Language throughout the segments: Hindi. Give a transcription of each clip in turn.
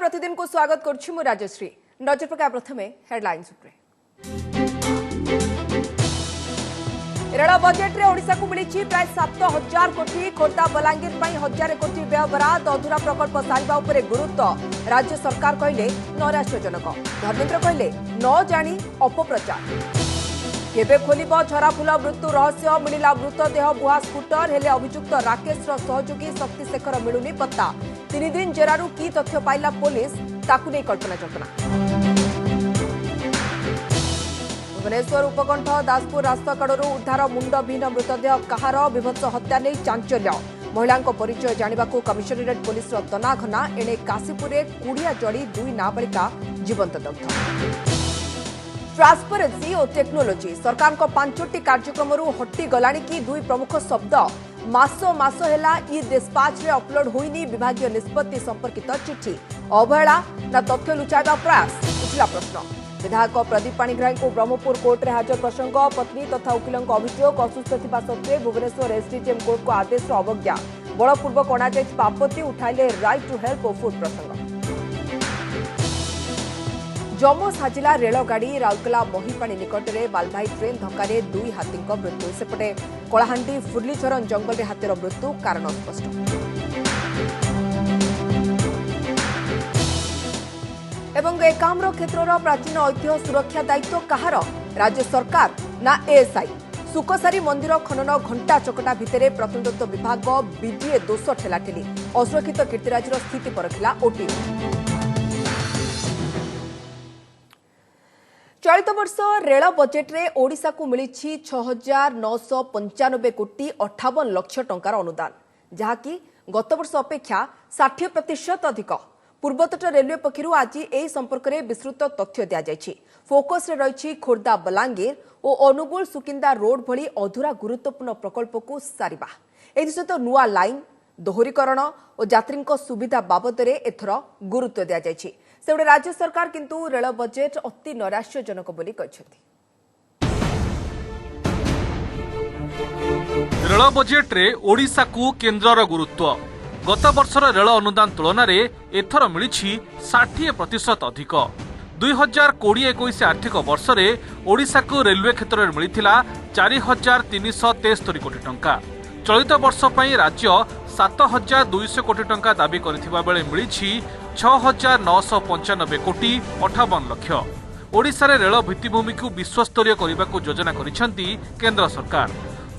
प्रतिदिन को स्वागत करुछि मु राजश्री। नजर पका प्रथमे हेडलाइंस उपरे। रेल बजेट रे ओडिशा को मिली प्राय 7,000 कोटी। खोर्धा बलांगीर 1,000 कोटी व्यय बराद। अधूरा प्रकल्प सारिबा उपरे गुरुत्व। राज्य सरकार कहले नैराश्यजनक। धर्मेन्द्र कहले न जानी अपप्रचार। केबे खोलिब झराफुल मृत्यु रहस्य। मिलिला मृतदेह बुहा स्कूटर हेले अभियुक्त राकेश सहयोगी शक्ति शेखर मिलुनी पत्ता। 3 दिन जेरारू की तथ्य पाइला पुलिस ताकू नहीं कल्पना चल्पना। भुवनेश्वर उपकंठ दासपुर रास्ताकड़ू उद्धार मुंडविहीन मृतदेह कहार। विभत्स हत्या नहीं चांचल्य। महिला परिचय जानिबाकू कमिशनरेट पुलिस तनाघना। एणे काशीपुर कुड़िया जड़ी 2 नाबालिका जीवंत दग्ध। ट्रांसपेरेंसी और टेक्नोलोजी सरकार को 5टी कार्यक्रम हटि गलानी की 2 प्रमुख शब्द। मास हेला ई डिस्पाच रे अपलोड होइनी विभागीय निष्पत्ति संपर्कित चिठी। अवहेला ना तथ्य लुचाइबा प्रयास उठिला प्रश्न। विधायक प्रदीप पाणिग्राही को ब्रह्मपुर कोर्ट रे हाजर प्रसंग। पत्नी तथा वकिलों अभियोग असुस्थ थिबा सत्वे भुवनेश्वर एसडीजेएम कोर्ट को आदेश अवज्ञा। बलपूर्वक अणा जाइथिबा आपत्ति उठाइले राइट टू हेल्प और फूड प्रसंग। जम्मू साजिला रेलगाड़ी राउरकेला महीपाणी निकट में मालवाही ट्रेन धक्का 2 हाथी मृत्यु। सेपटे कलाहांडी फुर्लीचरण जंगल में हाथीर मृत्यु कारण स्पष्ट। एवं एकाम्र क्षेत्र प्राचीन ऐतिह्य सुरक्षा दायित्व कहार? राज्य सरकार ना एएसआई? सुकसारी मंदिर खनन घंटा चकटा भितर प्रत्नतत्व विभाग बीडीए दोष ठेलाठेली। असुरक्षित कीर्तिराजर स्थिति परखिला ओटी। चलित वर्ष रेल बजेट रे ओडिशा को मिली 6,995 कोटी 58 लाख टंकार अनुदान, जहाँकि गत वर्ष अपेक्षा 60% अधिक। पूर्वतट रेलवे पक्षर आज यह संपर्क में विस्तृत तथ्य दि फोकस रे रही खोर्धा बलांगीर और अनुगुल सुकिंदा रोड भली अधूरा गुरुत्वपूर्ण प्रकल्प को सारिबा। सहित नुआ लाइन दोहरीकरण और यात्री सुविधा बाबद में एथर गुरुत्व दि सेबड़े राज्य सरकार किंतु रेल बजेट अति नैराश्यजनक बोली कहछथि। रेल बजेट रे ओडिशा को केन्द्रर गुरुत्व। गत वर्षर रेल अनुदान तुलन में एथर मिली 60% अधिक। 2020-21 आर्थिक वर्ष में ओडिशा को रेलवे क्षेत्र में मिलता 4,373 कोटी टंका। चलित वर्ष पर राज्य 7,200 कोटी टंका दाबी करथिबा बेले मिली 6,995 कोटी 58 लाख। ओडिशा रे रेल भित्तिभूमि को विश्वस्तरीय करने को योजना करिसेंती केंद्र सरकार।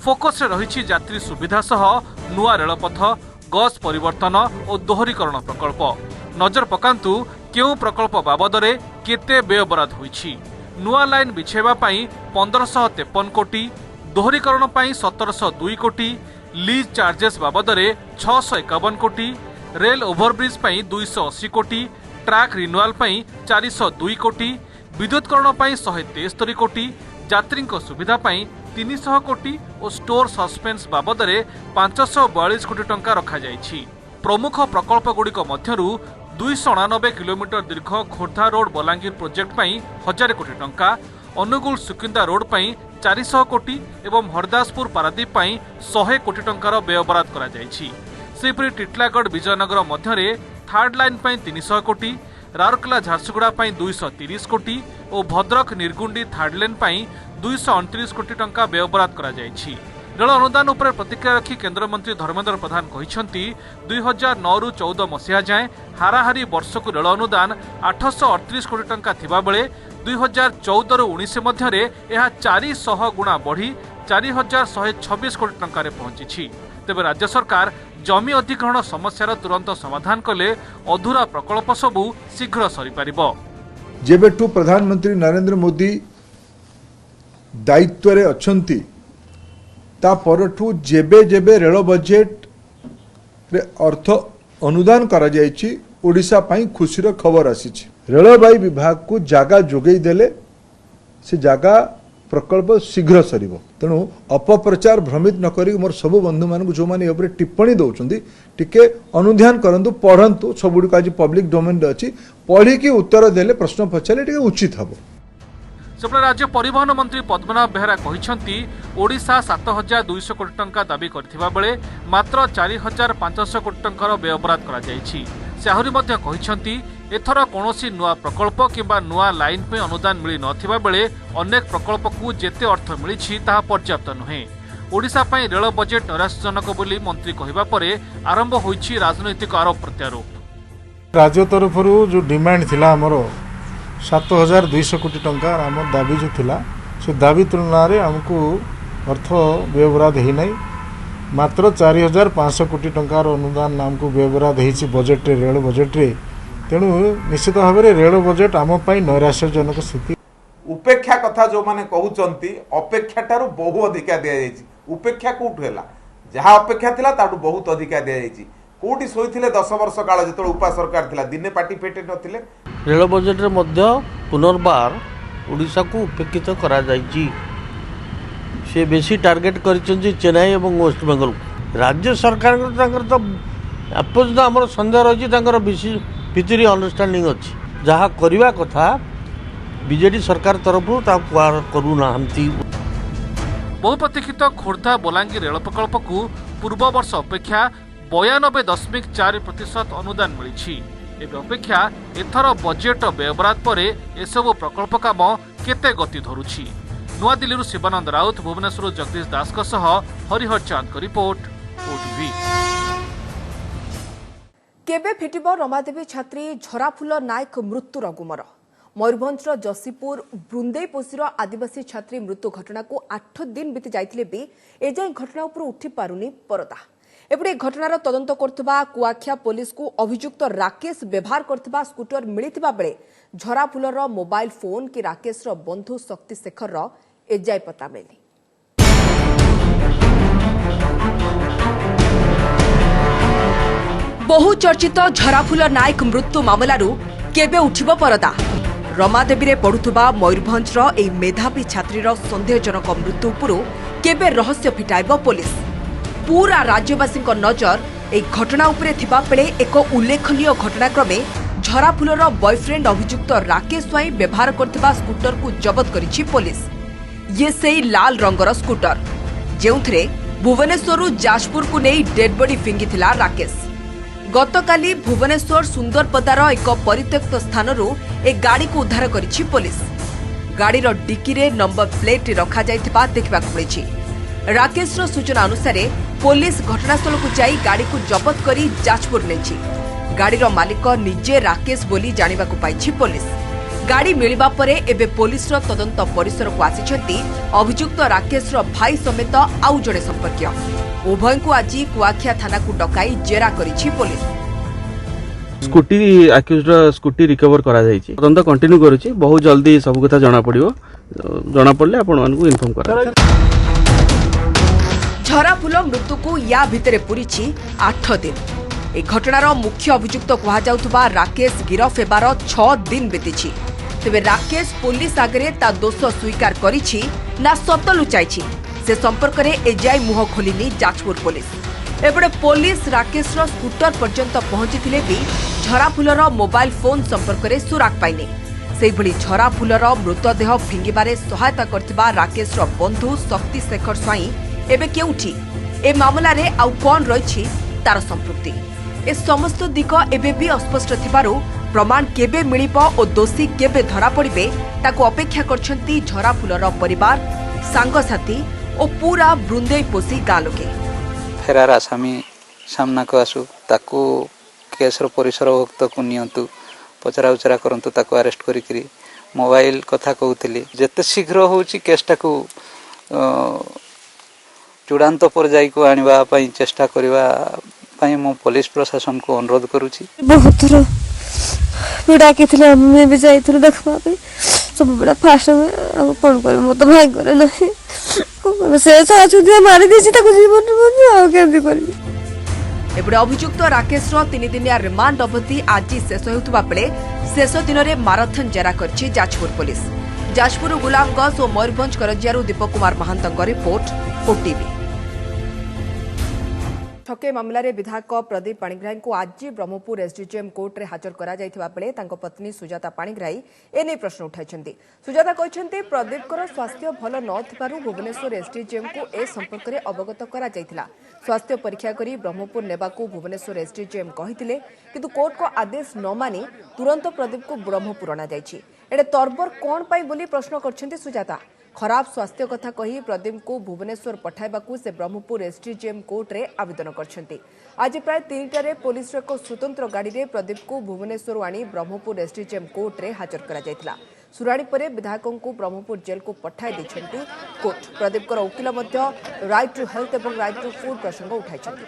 फोकस रे रही यात्री सुविधा सह नुआ रेलपथ, गज परिवर्तन और दोहरीकरण प्रकल्प। नजर पकांतु केउ प्रकल्प बाबद रे केते व्यय बराद होईछि। नुआ लाइन बिछेबा पई 1,553 कोटी, दोहरीकरण पई 1,702 कोटी, लीज चार्जेस बाबद रे 651 कोटी, रेल ओभरब्रिज पई 280 कोटी, ट्रैक रिन्युअल पई 402 कोटी, विद्युतकरण पई 173 कोटी, यात्री सुविधा पई 300 कोटी और स्टोर सस्पेंस बाबद रे 542 कोटी टंका रखा जाइछि। प्रमुख प्रकल्प गुड़िक मध्यरु 299 किलोमीटर दीर्घ खोर्धा रोड बलांगीर प्रोजेक्ट पई 1000 कोटी टंका, अनुगुल सुकिंदा रोड पई 400 कोटी एवं हरदासपुर पारादीप पई 100 कोटी टंकार व्यय बराद करा जाइछि। सेपरी टिटलागढ़ विजयनगर मध्य थर्ड लाइन पई 300 कोटी, राउरकेला झारसुगुड़ा पई 230 कोटी और भद्रक निर्गुंडी थर्ड लाइन पई 229 कोटी टंका व्यय बराद करा जाइछि। रेल अनुदान उपर प्रतिक्रिया रखी केंद्र मंत्री धर्मेन्द्र प्रधान कहिसेंती 2009 ରୁ 14 मसीहा जाए हाराहारी वर्ष को रेल अनुदान 838 कोटी टंका थिबा बेले 2014 ରୁ 19 मध्य यह 400 गुणा बढ़ी 4,126 कोटी टंका पहुंची। तेबे राज्य सरकार जमी अधिग्रहण समस्यार तुरंत समाधान कले अधूरा प्रकल्प सबू शीघ्र सरी पारिबो। जेबेठू प्रधानमंत्री नरेंद्र मोदी दायित्व रे अछंती ता परठू जेबे जेबे रेल बजेट रे अर्थ अनुदान करा जायछि ओडिशा पई खुशीर खबर आसीछि। रेलबाई विभाग को जागा जोगई देले से जागा प्रकल्प शीघ्र सरिबो। तेणु अपप्रचार भ्रमित न करी मोर सब बंधु मान जो माने ऊपर टिप्पणी दउछंती टिके अनुध्यान करंतु, पढ़ंतु। सबुड आज पब्लिक डोमेन रे अछि, पढ़ी की उत्तर देले प्रश्न पछाले टिके उचित हबो। सेपटे राज्य परिवहन मंत्री पद्मनाभ बेहरा कहिसेंती ओडिशा 7,200 कोटी टंका दाबी करथिबा बेले मात्र 4,500 कोटी टंकार व्यय बराद करा जायछि। से आहुरी मध्य कहिसंती एथर कौनसी नुआ प्रकल्प किंबा नुआ लाइन पे अनुदान मिली नथिबा बेले अनेक प्रकल्प को जेते अर्थ मिली ताहा पर्याप्त नुहे। ओडिशा पई रेल बजेट नैराश्यजनक बोली मंत्री कहिबा परे आरंभ होईछि राजनैतिक आरोप प्रत्यारोप। राज्य तरफ जो डिमांड थिला हमरो 7200 कोटी टंका आम दाबी जो थिला से दाबी तुलना रे हमको अर्थ व्यवहार है नहीं, मात्र 4500 कोटी टंकार अनुदान आमको व्यवहार है बजेट रे, रेल बजेट रे। तेणु निश्चित भाव में रेल बजेट आम नैराश्यजनक स्थिति। उपेक्षा कथा जो माने कहउचंती अपेक्षा ठारू बहु अधिका दिया जायछि। उपेक्षा कोठु हैला, जहा अपेक्षा थिला ताडू बहुत अधिका दिया जायछि। कोठी सोइथिले 10 वर्ष काल जेतोळ उपा सरकार थिला दिने पार्टी फेटे नथिले। रेल बजेट रे मध्य पुनर्बार ओडिशा को उपेक्षित करा जायछि। से बेसी टार्गेट करिसंती चेन्नई एवं वेस्ट बेंगल। राज्य सरकार तो अपोज हमर संदेह रही भितरी अंडरस्टैंडिंग अच्छी जहाँ करवा कथा बीजेडी सरकार तरफ करूना। बहुप्रतीक्षित खोर्धा बलांगीर रेल प्रकल्प को पूर्व वर्ष अपेक्षा 92.4% अनुदान मिली। एवं अपेक्षा एथर बजेट व्यवहार पर एसबू प्रकल्प काम केते गति धरुछि। नवा दिल्ली शिवानंद राउत, भुवनेश्वर जगदीश दास हरिहर चांद का रिपोर्ट, ओटीवी। केबे फिटिब रमादेवी छात्री झराफुल नायक मृत्युर गुमर। मयूरभंजर जसीपुर बृंदेईपोषीर आदिवासी छात्री मृत्यु घटना को 8 दिन बीती जाइतिले भी एजाई घटना उपर उठी पारुनी परदा। एपटे घटनार तदंत करथबा कुआखिया पुलिस को अभियुक्त राकेश व्यवहार करथबा स्कूटर मिलिथिबा बेले झराफुलर मोबाइल फोन कि राकेशर बंधु शक्ति शेखर एजाई पता मिली। बहुचर्चित झराफुल नायक मृत्यु मामलारू केबे उठिब परदा। रमादेवी रे पढ़ुथुबा मयूरभंजर एई मेधावी छात्रीर संदेहजनक मृत्यु उपरू केबे रहस्य फिटाइब पुलिस। पूरा राज्यवासी नजर एई घटना उपरे थिबा बेले एक उल्लेखनीय घटनाक्रमे झराफुलर बॉयफ्रेंड अभियुक्त राकेश स्वाई व्यवहार करथिबा स्कूटर को जबत करिछि पुलिस। ये सेई लाल रंगर स्कूटर जेउथरे भुवनेश्वरु जाजपुर को नहीं डेड बॉडी फिंगिथिला राकेश। गतकाली भुवनेश्वर सुंदरपदार एक परित्यक्त स्थानरू एक गाड़ी को उद्धार करिछि पुलिस। गाड़ीर डिक्की रे नंबर प्लेट रखा जाइथिबा देखबाक मिलिछि। राकेशर सूचना अनुसार पुलिस घटनास्थल को जाई गाड़ी को जबत करी जाजपुर नेछि। गाड़ीर मालिक निजे राकेश बोली जानिबाकु पाइछि पुलिस। गाड़ी मिलिबा परे एबे पुलिसर तदंत परिसर को आसिछंती अभियुक्त राकेशर भाई समेत आउ जड़े संपर्कीय। उभय को आज कुआखिया थाना को डकाई जेरा करिछि police. Scooty accused scooty recover करा जायछि। तदंत कंटिन्यू करूछि। बहुत जल्दी सब कथा जाना पड़िबो। जाना पड़ले आपण मानकु इन्फॉर्म करा। झराफुल मृत्यु को या भितरे पुरीछि 8 दिन। ए घटनार मुख्य अभियुक्त कहा जाउथबा राकेश गिरफ हेबार 6 दिन बीतीछि। तेबे राकेश पुलिस आगरे ता दोष स्वीकार करिछि ना सत लुचाइछि से संपर्क में एजाई मुह खोलिनी जाजपुर पुलिस। एपटे पुलिस राकेशर स्कूटर पर्यंत पहुंची भी झराफुलर मोबाइल फोन संपर्क में सुराग पाइने। सेहिभଳି झराफुलर मृतदेह फिंगिबारे सहायता करथिबा राकेशर बंधु शक्ति शेखर स्वाई एबे केउठी ए मामला रे आउ कोन रहिछि तार संपृक्ति। ए समस्त दिक एबे भी अस्पष्ट थिबारु प्रमाण केबे मिलिबो ओ दोषी केबे धरा पड़िबे ताको अपेक्षा करछंती झराफुलर परिवार, सांगसाथी ओ पूरा बृंदेईपोषी गाँ लोके। फेरार आसामी सामना को आसु ताकू केसर परिसरभुक्त को नियंतु पचरा उचरा करंतु ताकू अरेस्ट करी मोबाइल कथा कहूली जेते शीघ्र होउची केसटा को चूड़ांत पर्याय को आनिबा पई चेष्टा करिबा पई मो पुलिस प्रशासन को अनुरोध करूची। बहुत थोड़ा पीड़ा के थिले मैं भी जाइथुल देखबा पे सब बड़ा फास्ट में अब कोन कर मो तो भाई करे नहीं से साचु दे मारी देछि ताको जीवन आ केमि करबी। एबडे अभियुक्त राकेशर 3 दिनिया रिमांड अवधि आज शेष होउतबा बेले शेष दिन रे माराथन जेरा करछि जाजपुर पुलिस। जाजपुर गुलामगंज और मयूरभंज करजियारू दीपक कुमार महांतଙ୍କ रिपोर्ट, ओटीवी। ठके मामलें विधायक प्रदीप पाणिग्राही को आज ब्रह्मपुर एसडीजेएम कोर्ट में हाजर करा जायथिबा बेले तांको पत्नी सुजाता पाणिग्राही एने प्रश्न उठाइछन्ती। सुजाता कहछन्ती प्रदीप स्वास्थ्य भल नथिबारु भुवनेश्वर एसडीजेएम को ए संपर्क में अवगत करा जायथिला। स्वास्थ्य परीक्षा करी ब्रह्मपुर नेबाकू भुवनेश्वर एसडीजेएम कहिथिले किंतु कोर्ट को आदेश न मानि तुरंत प्रदीप को ब्रह्मपुर अणा जायछि। एडे तरबर कोन पाई बोली प्रश्न करछन्ती सुजाता। खराब स्वास्थ्य कथा कही प्रदीप को भुवनेश्वर पठाइबाकू से ब्रह्मपुर एसडीजेएम कोर्ट रे आवेदन करछन्ती। आज प्राय 3टारे पुलिस एक स्वतंत्र गाड़ी रे प्रदीप को भुवनेश्वर आनी ब्रह्मपुर एसडीजेएम कोर्ट रे हाजर करा जायथिला। सुराणी परे विधायकों को ब्रह्मपुर जेल को पठाई दैछन्ती कोर्ट। प्रदीप वकील मध्य राइट टू हेल्थ और राइट टू फूड प्रसंग उठाइछन्ती।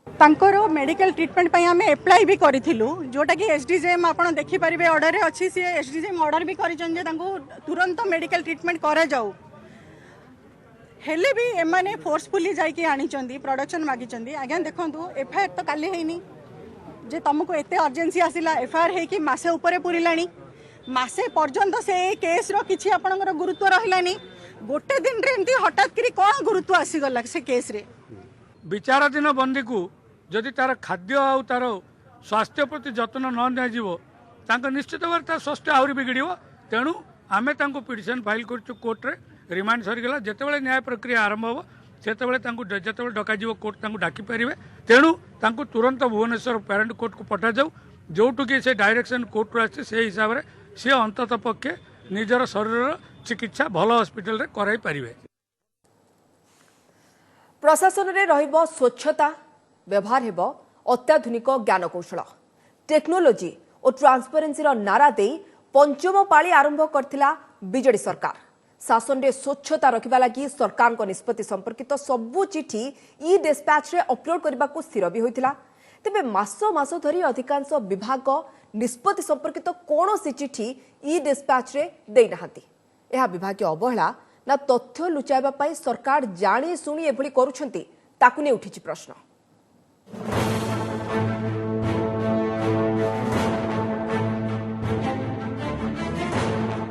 तांकर मेडिकल ट्रीटमेंट पई हमें अप्लाई भी करिथिलु जोटा कि एसडीजेएम आपण देखि परिबे ऑर्डर रे अछि से एसडीजेएम ऑर्डर भी करिछन जे तांको तुरंत मेडिकल ट्रीटमेंट करा जाऊ। हेले भी एमाने फोर्सफुली जाई कि आनी चंदी प्रोडक्शन मागी चंदी। आज्ञा देखंतु एफआईआर तो काली हेनी जे तुमको एते अर्जेंसी आसिला एफआईआर हे कि मासे ऊपर पुरिलानी मासे पर्यंत से केस रो किछि आपनकर गुरुत्व रहिलानी। गोटे दिन रे एंती हठात करी कोन गुरुत्व आसी गला से केस रे। विचाराधीन बंदी को जदि तार खाद्य आउ तार स्वास्थ्य प्रति जत्न न दिज्व तांको निश्चित भाव तार स्वास्थ्य आहरी बिगड़। तेणु आमे तांको पिटिशन फाइल करछु कोर्ट रे रिमांड सरीगला जेतेबेले न्याय प्रक्रिया आरंभ हो सेतेबेले तांको जेतेबेले डकाजिव कोर्ट तांको डाकी पारिबे। तेणु तांको तुरंत भुवनेश्वर पेरेंट कोर्ट को पठा जाऊ जोटू कि से डायरेक्शन कोर्ट रो आछि से हिसाब रे से अंतत पक्षे निजर शरीर चिकित्सा भल हॉस्पिटल रे कराई पारिबे। प्रशासन रे रहिबो स्वच्छता व्यवहार हेबो अत्याधुनिक ज्ञानकौशल टेक्नोलोजी और ट्रांसपेरेन्सी नारा दे पंचम पाली आरंभ करथिला बीजेडी सरकार। शासन रे स्वच्छता रखिबा लागि सरकार को निष्पत्ति संपर्कित सबु चिठी ई डिस्पैच रे अपलोड करबा को स्थिर भी होइतिला। तेबे मास धरी अधिकांश विभाग निष्पत्ति संपर्कित कोनोसी चिठी ई डिस्पैच रे देई नाहंती। एहा विभागीय अवहेला ना तथ्य लुचाइबा पई सरकार जानी सुनी एभली करूछंती ताकु ने उठिछि प्रश्न।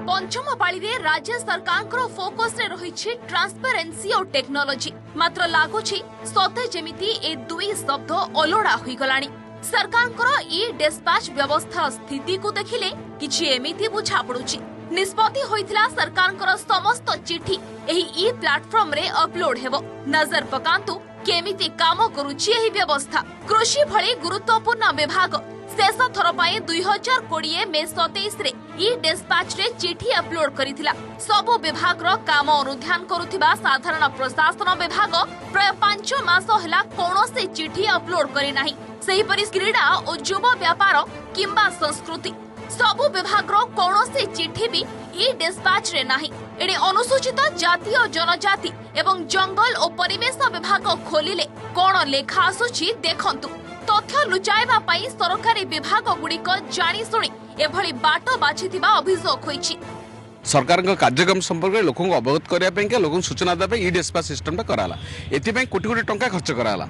पंचम पाली रे राज्य सरकार फोकस रे रही ट्रांसपेरेन्सी और टेक्नोलोजी मात्र लागुछि सते जेमिति ए दुई शब्द अलोड़ा होई गलानी। सरकार ई डिस्पैच व्यवस्था स्थिति को देखिले किछि एमिति बुझा पड़ुछि। निष्पत्ति होइथिला सरकार समस्त चिठी एही ई प्लेटफॉर्म रे अपलोड हेबो। नजर पकांतु केमिति काम करूछि एही व्यवस्था। कृषि भली गुरुत्वपूर्ण विभाग शेष थर पाए 2020 मे 27 रे ई डिस्पैच रे चिठी अपलोड करिथिला। सबो विभाग रो काम अनुध्यान करुथिबा साधारण प्रशासन विभाग प्राय 5 मास हला कोनोसी चिठी अपलोड करि नाही। सेही परि क्रीड़ा और युवा व्यापार किंबा संस्कृति सबु विभाग रो कोनोसी चिठी भी ई डिस्पैच रे नाही। एडे अनुसूचित जाति और जनजाति एवं जंगल और परिवेश विभाग खोलिले कोन लेखा आसुछि देखंतु। तथ्य लुचाइबा पई सरकारी विभाग गुड़िक जानी सुनी एभली बाट बाछिथिबा अभियोग होईछि। सरकार कार्यक्रम संपर्क में लोक अवगत करने लोक सूचना देवा ई डिस्पैच सिस्टम कराला। एथि कोटी कोटी टंका खर्च कराला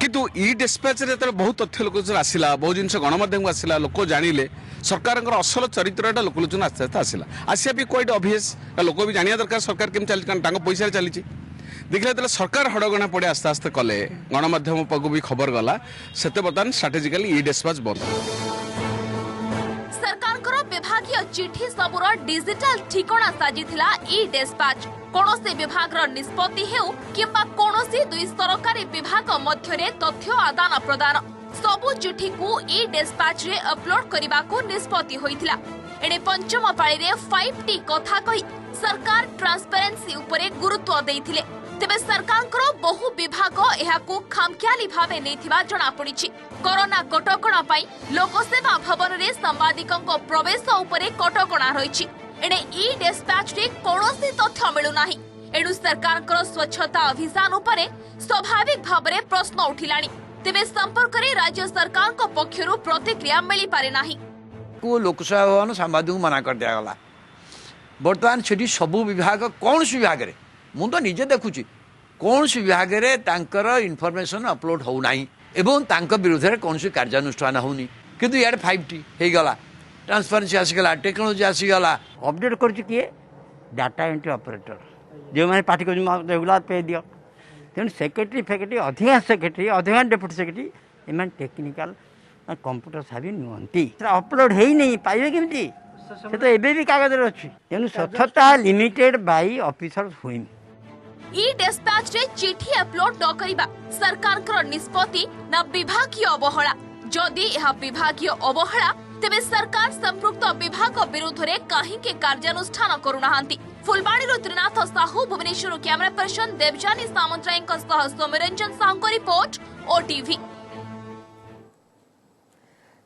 किंतु ई डिस्पैच रे बहुत तथ्य लोक आसला बहुत जिन गणमाध्यम आसला लोक जानिले सरकार असल चरित्रटा लोकलोचन आस्ते आस्ते आसला आसिया भी क्वाइट ऑब्वियस लोक भी जानिया दरकार सरकार केम चली पैसा चली देखिए सरकार हड़गणा पड़े आस्ते आस्ते कले गणमाध्यम पाक भी खबर गला से बर्तमान स्ट्राटेजिकली ई डिस्पैच बंद। सरकार विभागीय चिठी सबुर डिजिटल ठिकणा साजिथिला ई डिस्पैच। कोनोसी विभाग रो निष्पत्ति हेउ किंबा कोनोसी दुई सरकारी विभाग मध्यरे तथ्य आदान प्रदान सबु चिठी को ई डिस्पैच रे अपलोड करिबा को निष्पत्ति होइथिला। एने पंचम पाळी रे 5T कथा कहि सरकार ट्रांसपेरेन्सी उपरे गुरुत्व देइथिले। तेबे सरकार बहु विभाग एहाकू खामख्याली भावे नेथिबा जणा पड़िछि। कोरोना कटकणा पई लोकसेवा भवन रे सांबादिकक प्रवेश उपरे कटकणा रहिछि। एने ई डिस्पैच रे कोनोसी तथ्य मिलु नाही। एणु सरकार स्वच्छता अभियान उपरे स्वाभाविक भाबरे प्रश्न उठिलानी। तेबे संपर्क रे राज्य सरकार को पक्षरु प्रतिक्रिया मिली पारे नाही। को लोकसेवा भवन सांबादिक मना कर दिया गला। वर्तमान छेडी सबु विभाग कौन सी विभाग रे मु तो निजे देखुची कौन सी विभाग रे तांकर इनफॉरमेशन अपलोड हो नाही एवं तांकर विरुद्ध रे कौन सी कार्यानुष्ठान होनी किंतु यार 5T हे गला ट्रांसपेरेंसी आसीगला टेक्नोलॉजी आसीगला अपडेट कर किए डाटा एंट्री ऑपरेटर जो मैंने पार्टी को रेगुलर पे दियो तेणु सेक्रेटरी फैक्रेटरी अधिकांश सेक्रेटरी अधिकांश डेप्यूटी सेक्रेटरी एम टेक्निकाल कंप्यूटर साबी नुहति अपलोड है नहीं पाइबे केमती से तो एबे भी कागज अच्छी तेणु स्वच्छता लिमिटेड बाय ऑफिसर्स हुइम ई डिस्पैच रे चिठी अपलोड न करिबा सरकार निष्पत्ति न विभागीय अवहेला जदि यह विभागीय अवहेला तेबे सरकार संपृक्त विभाग विरुद्ध रे काहे के कार्यानुष्ठान करूनाहांती। Phulbani Trinath Sahu Bhubaneswar camera person Debjani Samantaray Soumyaranjan Sahu report OTV.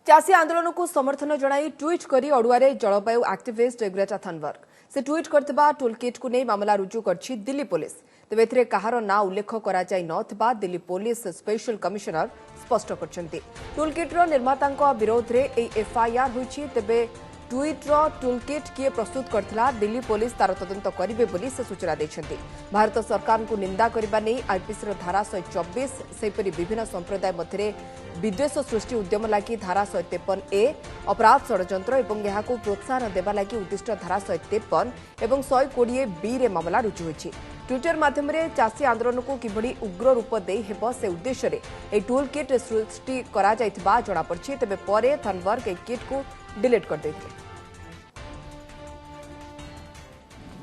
चाषी आंदोलन को समर्थन जणाई ट्वीट करी अड़ुआरे जलवायु एक्टिविस्ट ग्रेटा थनबर्ग से ट्वीट करथिबा टूलकिट को नहीं मामला रुजु करछि दिल्ली पुलिस। तेबे एथिरे कहार ना उल्लेख करा जाय नथिबा दिल्ली पुलिस स्पेशल कमिश्नर स्पष्ट करछन्ती। टूलकिट निर्माता विरोध रे ए एफआईआर होईछि। तेबे ट्वीट टूलकिट किए प्रस्तुत करथिला दिल्ली पुलिस तार तदंत करिवे बोली से सूचना दैछन्ती। भारत सरकार को निंदा करबा नै आईपीसी धारा 124 सेपरि विभिन्न संप्रदाय मध्य विद्वेष सृष्टि उद्यम लागि धारा 153A अपराध षड्यंत्र एवं यहाकू प्रोत्साहन देवा लागि उद्दिष्ट धारा 153 एवं 120B रे मामला रुजु होईछि। ट्विटर माध्यम रे चाषी आंदोलन को किभଳି उग्र रूप दे हेबो से उद्देश्य रे ए टूल किट सृष्टि करा जायतिबा जणा पड़छि। तेबे परे थनबर्ग ए किट को डिलीट कर देथिले।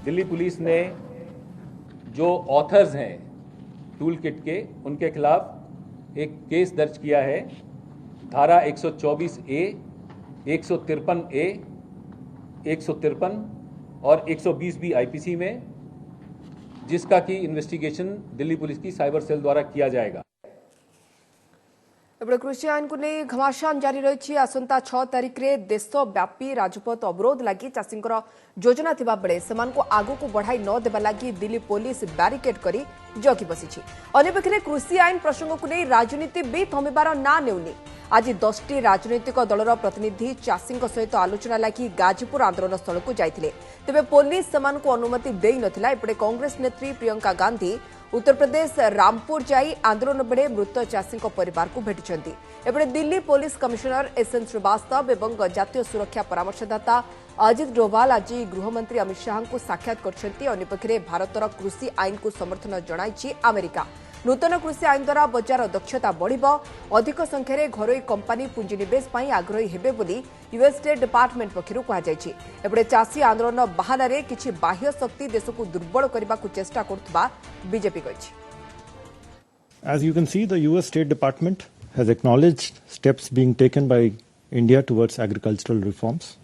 दिल्ली पुलिस ने जो ऑथर्स हैं टूल किट के उनके खिलाफ एक केस दर्ज किया है धारा 124A 153A 153 और 120B आईपीसी में, जिसका की इन्वेस्टिगेशन दिल्ली पुलिस की साइबर सेल द्वारा किया जाएगा। एबे कृषि आईन को नहीं घमासान जारी रही। आसंता 6 तारिख रे देशव्यापी राजपथ अवरोध लगी चाषींकर योजना थिबा बेले समान को आगु को बढ़ाई न देबा लगी दिल्ली पुलिस बैरिकेड करी जगी बसिछि। अन्यपक्षे कृषि आईन प्रसंग को नहीं राजनीति भी थमिबार ना नेउनी। आज 10टी राजनैतिक दलर प्रतिनिधि चाषी सहित आलोचना लगी गाजीपुर आंदोलन स्थल को जाइथिले। तेबे पुलिस समान को अनुमति देई नथिला। एपटे कांग्रेस नेत्री प्रियंका गांधी उत्तर प्रदेश रामपुर जाई आंदोलन बेले मृत चाषी परिवार को भेटिछन्ती। एपटे Delhi police commissioner SN Srivastava एवं जातीय सुरक्षा परामर्शदाता अजित डोभाल आज गृहमंत्री अमित शाह को साक्षात करछन्ती। अन्यपक्षे भारतर कृषि आईन को समर्थन जणाइछि अमेरिका। नूतन कृषि आईन द्वारा बजार दक्षता बढ़िबो, अधिक संख्यार घरोई कंपानी पुंजीनिवेश पई आग्रही हेबे बोली यूएस स्टेट डिपार्टमेंट पक्षरु कहा जायछि। एपटे चाषी आंदोलन बहाना रे किछि बाह्य शक्ति देश को दुर्बल करबा को चेष्टा करथबा BJP कहिछि। As you can see, the US State Department has acknowledged steps being taken by India towards agricultural reforms.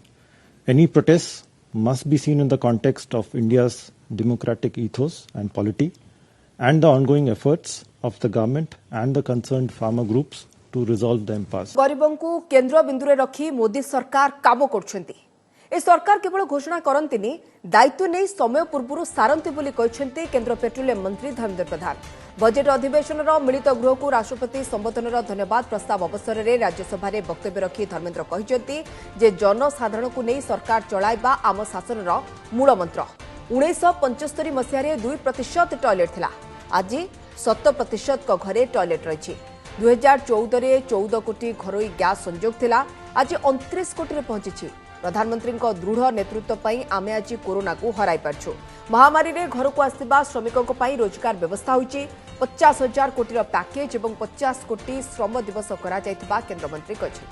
Any protests must be seen in the context of India's democratic ethos and polity, and the ongoing efforts of the government and the concerned farmer groups to resolve the impasse. गरीबों को केंद्र बिंदु रे रखी मोदी सरकार काम करछन्ती। ए सरकार केवल घोषणा करंतिनी, दायित्व नै समय पूर्व सारंती बोली कहछन्ती केंद्र पेट्रोलियम मंत्री धर्मेंद्र प्रधान। बजेट अधिवेशन मिलित गृह को राष्ट्रपति संबोधन धन्यवाद प्रस्ताव अवसर में राज्यसभा रे वक्तव्य रखी धर्मेंद्र कहछन्ती जे जनसाधारण को नै सरकार चलाइबा आम शासन मूल मंत्र। 1975 मसीह 2% टॉयलेट थिला, आज 7% घरे टॉयलेट रही। 2014 रे 14 कोटी घरोई गैस संयोग थिला, आज 29 कोटी रे पहुंची। प्रधानमंत्री दृढ़ नेतृत्व पई आमे आज कोरोना को हराई पारछु। महामारी रे घर को आसिबा श्रमिकों पई रोजगार व्यवस्था होईची। 50,000 कोटी रो पैकेज एवं 50 कोटी श्रम दिवस करा जायतिबा केंद्र मंत्री कहछथि।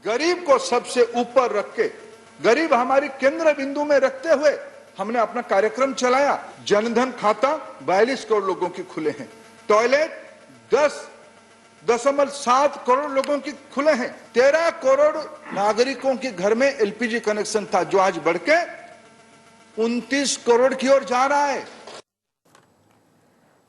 गरीब को सबसे ऊपर रख के, गरीब हमारी केंद्र बिंदु में रखते हुए हमने अपना कार्यक्रम चलाया। जनधन खाता 42 करोड़ लोगों के खुले हैं, टॉयलेट 10.7 करोड़ लोगों के खुले हैं, 13 करोड़ नागरिकों के घर में एलपीजी कनेक्शन था जो आज बढ़ के 29 करोड़ की ओर जा रहा है।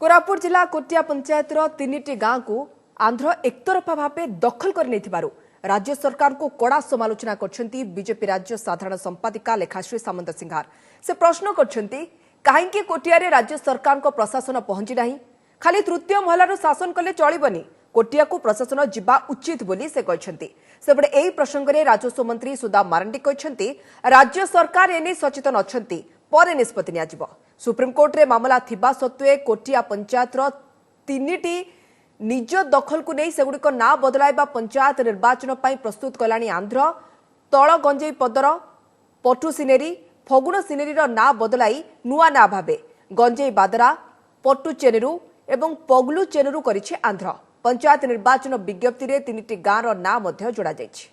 कोरापुट जिला कोटिया पंचायत 3टी गांव को आंध्र एकतरफा भावे दखल कर राज्य सरकार को कड़ा समालोचना करछन्ती बीजेपी राज्य साधारण संपादिका लेखाश्री सामंत सिंहार। से प्रश्न करछन्ती काहेकि कोटिया रे राज्य सरकार को प्रशासन पहुंची नहीं, खाली तृतीय महलार शासन कले चलिबनी, कोटिया को प्रशासन जिबा उचित बोली से कहछन्ती। सेबडे एही प्रसंग रे राजस्व मंत्री सुदा मारंडी कहछन्ती राज्य सरकार एने सचेतन अछन्ती, परे निष्पत्ति नियाजिबो। सुप्रीम कोर्ट रे मामला थिबा सत्वे कोटिया पंचायत 3टी निज दखल को नहीं सेगुड़िक ना बदलाइबा पंचायत निर्वाचन पर प्रस्तुत कलानी आंध्र। तल गंजेई पदर पटु सिनेरी फगुण सिनेरी ना बदलाई नुआ ना भावे गंजेई बादरा पट्टुचेनेरु एवं पगलू चेनेरु करिछि आंध्र। पंचायत निर्वाचन विज्ञप्ति रे 3टी गाँवर नाम मध्य जोड़ा जाइछि।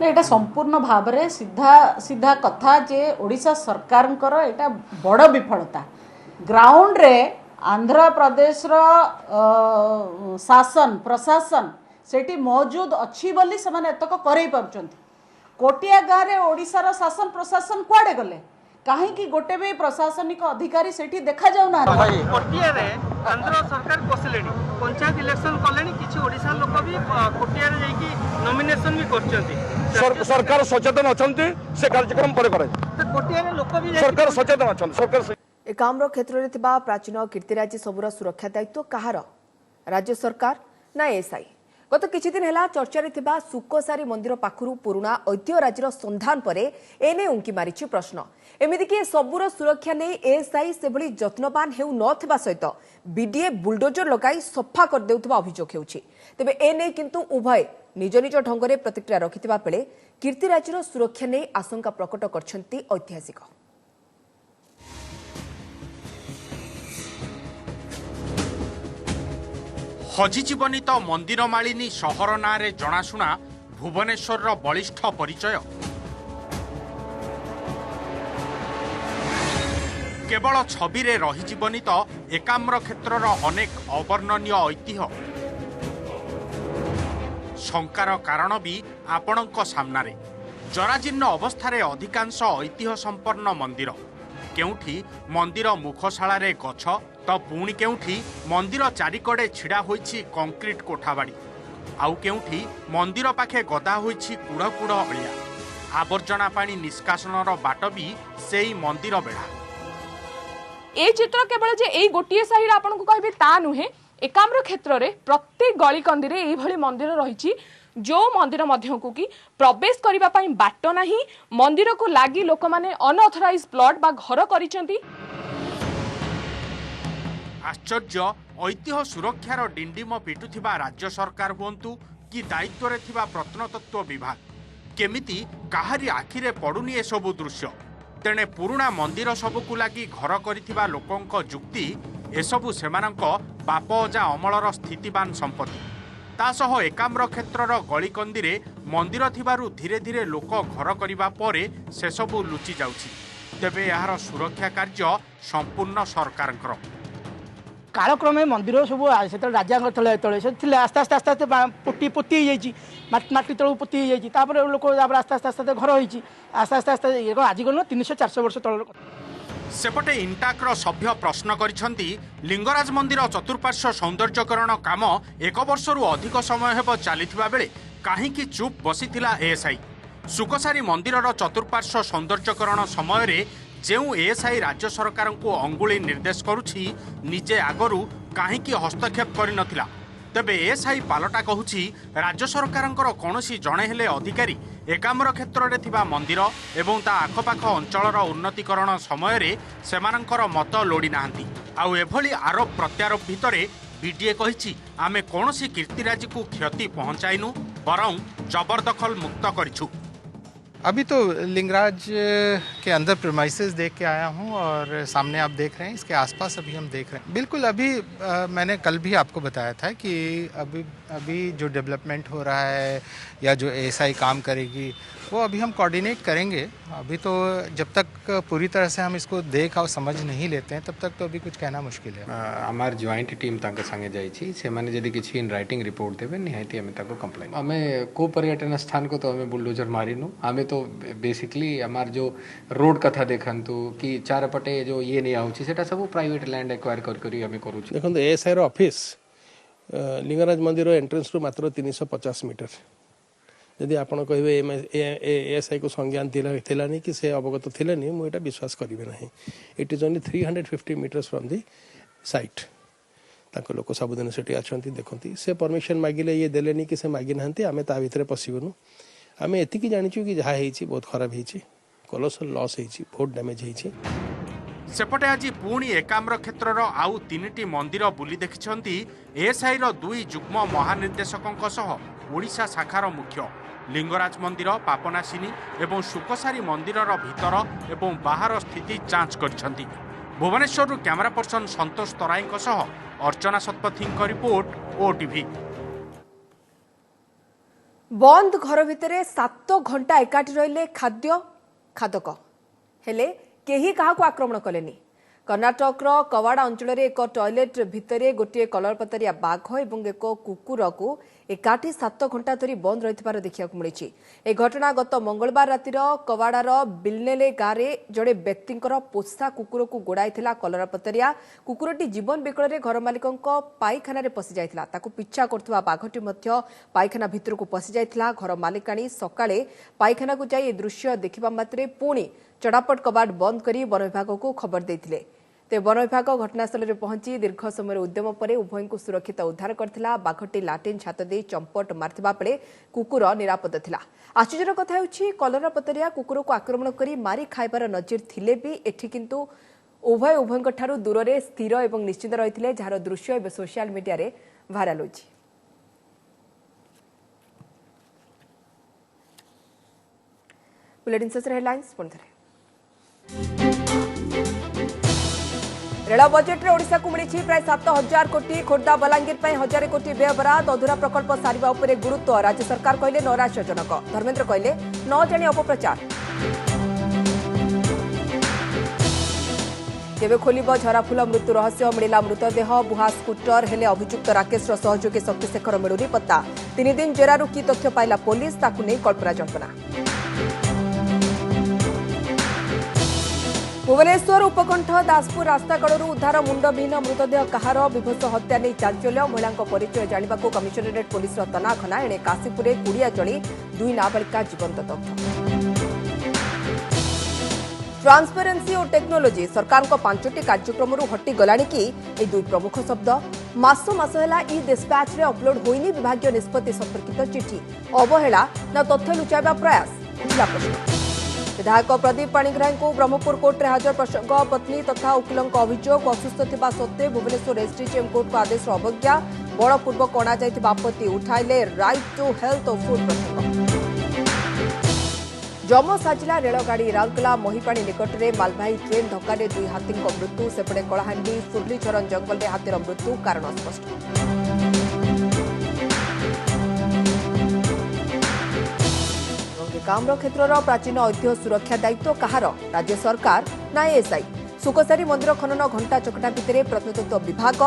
एटा संपूर्ण भाव में सीधा सीधा कथा जे ओडिशा सरकार एटा बड़ विफलता। ग्राउंड रे आंध्र प्रदेश रो शासन प्रशासन सेठी मौजूद अच्छी बोली से माने एतक करई पारुचंती। कोटिया गाँव रे ओडिशा रो शासन प्रशासन कुआडे गले कहीं गोटे भी प्रशासनिक अधिकारी सेठी देखा जाऊ ना। कोटिया रे आंध्र सरकार पसिलेनी पंचायत इलेक्शन कलेनी किछि ओडिशा लोक भी कोटिया रे जाई कि नॉमिनेशन भी करचंती। सरकार सचेतन अछंती से कार्यक्रम पर करे तो कोटिया रे लोक भी सरकार सचेतन अछंती। सरकार एकाम्र क्षेत्र में थिबा प्राचीन कीर्तिराजी सबुर सुरक्षा दायित्व कहार? राज्य सरकार ना एसआई? गत किछि दिन हेला चर्चारे थिबा सुकोसारी मंदिर पाखुरु पुराणा ऐतिह्यराजीर संधान परे एने उंकी मारिछि प्रश्न। एमिति कि सबुर सुरक्षा नै एसआई सेभली जत्नवान हेउ नथिबा सहित बीडीए बुलडोजर लगाई सफा कर देउथबा अभियोग हेउछि। तेबे एने किंतु उभय निज निज ढंगरे प्रतिक्रिया रखिथिबा बेले कीर्तिराजीर सुरक्षा नै आशंका प्रकट करछन्ति ऐतिहासिक। हजिजीवनी तो मंदिर मालिनी सहर ना रे जनाशुना भुवनेश्वर बलिष्ठ परिचय। केवल छवि रे रहीजीवनी तो एकाम्र क्षेत्रर अनेक अवर्णनीय ऐतिह्य। शंकार कारण भी आपणक सामनारे जराजीर्ण अवस्थारे अधिकांश ऐतिह्य संपन्न मंदिर। केउठी मंदिर मुखशाला रे गछ तो पुणी केउठी मंदिर चारिकड़े छिड़ा होइछि कंक्रीट कोठाबाड़ी। आउ केउठी मंदिर पाखे गदा होइछि कुड़ कुड़ अलिया। आवर्जना पानी निष्कासनर बाट भी सेई मंदिर बेढ़ा। ए चित्र केवल जे एई गोटिए साही आपन को कहबे ता नुहे। एकाम्र क्षेत्र रे प्रत्येक गली कंदी रे एई भली मंदिर रहिछि जो मंदिर मध्य को कि प्रवेश करिबा पई बाट नाही। मंदिर को लागी लोक माने अनऑथराइज प्लॉट बा घर करिसेंती। आश्चर्य ऐतिह्य सुरक्षार डिंडिम पिटुथिबा राज्य सरकार हुंतु कि दायित्व रे थिबा प्रत्नतत्व विभाग केमिति काहारी आखिरे पडुनी ए सबु दृश्य। तेणे पुरुणा मंदिर सबकु लागी घर करिथिबा लोकंक जुक्ति एसबु सेमानंक बाप अजा अमलर स्थितिवान संपत्ति। तासह एकाम्र क्षेत्रर गलिकंदी रे मंदिर थिबारु धीरे धीरे लोक घर करिबा परे से सबु लुचि जाउछि। तेबे यार सुरक्षा कार्य संपूर्ण सरकारଙ୍କର। कालक्रमे मंदिर सब से राजा तले तले से आस्ते आस्ते आस्ते आस्ते पोती पोती माटी तलू पोती लोक आस्ते आस्ते आस्ते घर होती आस्ते आस्ते आस्ते आज गल 300-400 वर्ष तल। सेपटे इंटाक्र सभ्य प्रश्न करिसेंती लिंगराज मंदिर चतुर्पार्श्व सौंदर्यकरण काम 1 वर्षरु अधिक समय हेब चलिथिबा बेले काहींकि चुप बसिथिला एएसआई। सुकसारी मंदिरर चतुर्पार्श्व सौंदर्यकरण समय रे जेउ एएसआई राज्य सरकार को अंगुली निर्देश करुछि निजे आगरु काहींकि हस्तक्षेप करि नथिला। तेबे एएसआई पालटा कहूछि राज्य सरकारंकर कोनोसी जणे हेले अधिकारी एकाम्र क्षेत्र रे थिबा मंदिर एवं ता आखपाख अंचलर उन्नतीकरण समय रे सेमानंकर मत लोडी नाहंती। आउ एभली आरोप प्रत्यारोप भितरे बीडीए कहिछि आमे कोनोसी कीर्तिराजी को क्षति पहुंचाइनु बरं जबरदखल मुक्त करिछु। अभी तो लिंगराज के अंदर प्रीमाइसेस देख के आया हूँ और सामने आप देख रहे हैं इसके आसपास अभी हम देख रहे हैं। बिल्कुल अभी मैंने कल भी आपको बताया था कि अभी जो डेवलपमेंट हो रहा है या जो एएसआई काम करेगी वो अभी हम कोऑर्डिनेट करेंगे। अभी तो जब तक पूरी तरह से हम इसको देख और समझ नहीं लेते हैं तब तक तो अभी कुछ कहना मुश्किल है। हमार जॉइंट टीम तांके संगे जाइछि से माने जदी किछि इन राइटिंग रिपोर्ट देबे निहायती हमें ताको कंप्लेन हमें को पर्यटन स्थान को तो हमें बुलडोजर मारिनु हमें तो बेसिकली हमार जो रोड कथा देखंतु कि चार पटे जो ये नहीं आउछि सेटा सब प्राइवेट लैंड एक्वायर करी हमें करूछि। देखो एएसआई रो ऑफिस लिंगराज मंदिर एंट्रेंस रु मात्र 350 मीटर यदि आपण कहे एएसआई को संज्ञान थिलानी कि से अवगत थिलेनी मु एटा विश्वास करिवे नाही। It is only 350 metres from the site. ताको लोक सबदिन सेठी आछंती देखंती से परमिशन मागिले ये देलेनी कि से मागी नाहंती आमे ता भितरे पसिबनु। आमे एतिकी जानिछु कि जहा हेछि बहुत खराब हेछि कोलोसल लॉस हेछि बहुत डैमेज हेछि। सेपटे आज पुणी एकाम्र क्षेत्रर आउ 3टी मंदिर बुली देखिछंती एएसआई रो 2 जुग्म महानिर्देशकंक सह ओडिशा शाखार मुख्य लिंगराज मंदिर पापनाशिनी एवं सुकसारी मंदिरर भीतर एवं बाहर स्थिति जांच करिसेंती। भुवनेश्वर कैमरा पर्सन संतोष तराई अर्चना शतपथी रिपोर्ट ओटीवी। बंद घर भितर 7 घंटा एकाठी रहिले खाद्य खादक हेले केही काहाको आक्रमण कलेनी। कर्णाटक कवाड़ा अंचल एक टॉयलेट भितर गोटे कलरपतरिया बाघ और एक कुकुर को एकाठी 7 घंटा धरी बंद रही देखा मिली। ए घटना गत मंगलवार रातिर कवाड़ार बिलनेले गाँव में जड़े व्यक्ति पोषा कुकुर को गोड़ाई कलरपतरिया। कुकुरटी जीवन विकल घर मालिकों पाइखाना पशि जाइथिला। ताकू पिछा करथुवा बाघटी मध्य पाइखाना भितर को पशि जाइथिला। घर मालिकाणी सकाळे पाइखाना को जाई दृश्य देखिबा मात्रे पुणी चढ़ापट कबाट बंद करी वन विभाग को खबर देथिले। ते वन विभाग घटनास्थल में पहुंची दीर्घ समय उद्यम पर उभय को सुरक्षित उद्धार करथिला। बाघटी लाट्रिन छात दे चंपट मारथिबा बेले कुकुर निरापद थिला। आश्चर्यर कथा होछि कलरपतरिया कुकुर को आक्रमण करी मारी खाइबार नजर थिले भी एठी किंतु उभय ठारू दूर में स्थिर एवं निश्चित रहिथिले, जार दृश्य एवं सोशल मीडिया रे भाइराल होछि। बुलेटिन शेष हेडलाइंस पुनः रेल बजेट ओडिशा को मिली प्राय 7,000 कोटी। खोर्धा बलांगीर 1,000 कोटी व्यय बराद। अधूरा प्रकल्प सारिबा उपरे गुरुत्व। राज्य सरकार कहले नैराश्यजनक। धर्मेन्द्र कहले न जाने अपप्रचार। केबे खोलिब झराफुल मृत्यु रहस्य। मिला मृतदेह बुहा स्कूटर हेले अभियुक्त राकेश सहयोगी शक्तिशेखर मिलुनी पत्ता। 3 दिन जेरारू की तथ्य पाइला पुलिस, ताकू नहीं कल्पना जल्पना। भुवनेश्वर उपकंठ दासपुर रास्ता कड़ू उद्धार मुंडविहीन मृतदेह कहार। विभत्स हत्या नहीं चांचल्य। महिला परिचय जाना कमिशनरेट पुलिस तनाघना। एणे काशीपुर कुड़िया जली 2 नाबालिका जीवंत दग्ध। ट्रांसपेरेंसी और टेक्नोलोजी सरकार को 5टी कार्यक्रम हटिगला कि ये 2 प्रमुख शब्द। मास है इ डिस्पैच रे अपलोड होइनी विभाग निष्पत्ति संपर्कित चिठी। अवहेला ना तथ्य लुचाइबा प्रयास उठिला प्रश्न। विधायक प्रदीप पाणिग्राही को ब्रह्मपुर कोर्ट में हाजर प्रसंग। पत्नी तथा वकिलों अभियोग असुस्थ थिबा सत्वे भुवनेश्वर एसडीजेएम कोर्ट को आदेश अवज्ञा। बलपूर्वक अणा जाइथिबा आपत्ति उठाइले राइट टू हेल्थ और फूड प्रसंग। जम साजिला रेलगाड़ी राउरकेला महिपाणी निकट में मालवाही ट्रेन धक्का 2 हाथी मृत्यु। सेपटे कलाहांडी फुर्लीझरन जंगल में हाथीर मृत्यु, कारण अस्पष्ट। कामर क्षेत्र प्राचीन ऐतिह्य सुरक्षा दायित्व कहार? राज्य सरकार ना एएसआई? सुकसारी मंदिर खनन घंटा चकटा भितर प्रत्नतत्व विभाग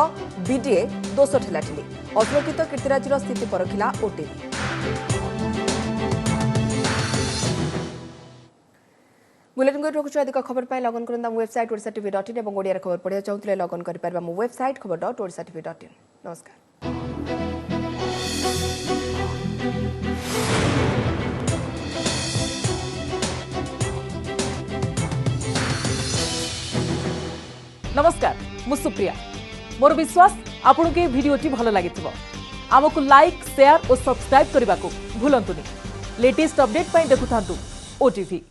बीडीए दोष ठेलाठेली। असुरक्षित कीर्तिराजर स्थिति परखिला ओटीवी। बुलेटिन को रखुछु। अधिक खबर पाई लगन करंदा वेबसाइट odishatv.in और ओडिया खबर पढ़िया चाहूले लगन करि परबा मो वेबसाइट खबर.odishatv.in। नमस्कार। नमस्कार, मु सुप्रिया। मोर विश्वास आपन के वीडियोटी भल लगी आमको लाइक, शेयर और सब्सक्राइब करने को भूलंतुनि। लेटेस्ट अपडेट पाई देखुथांतु ओटीवी।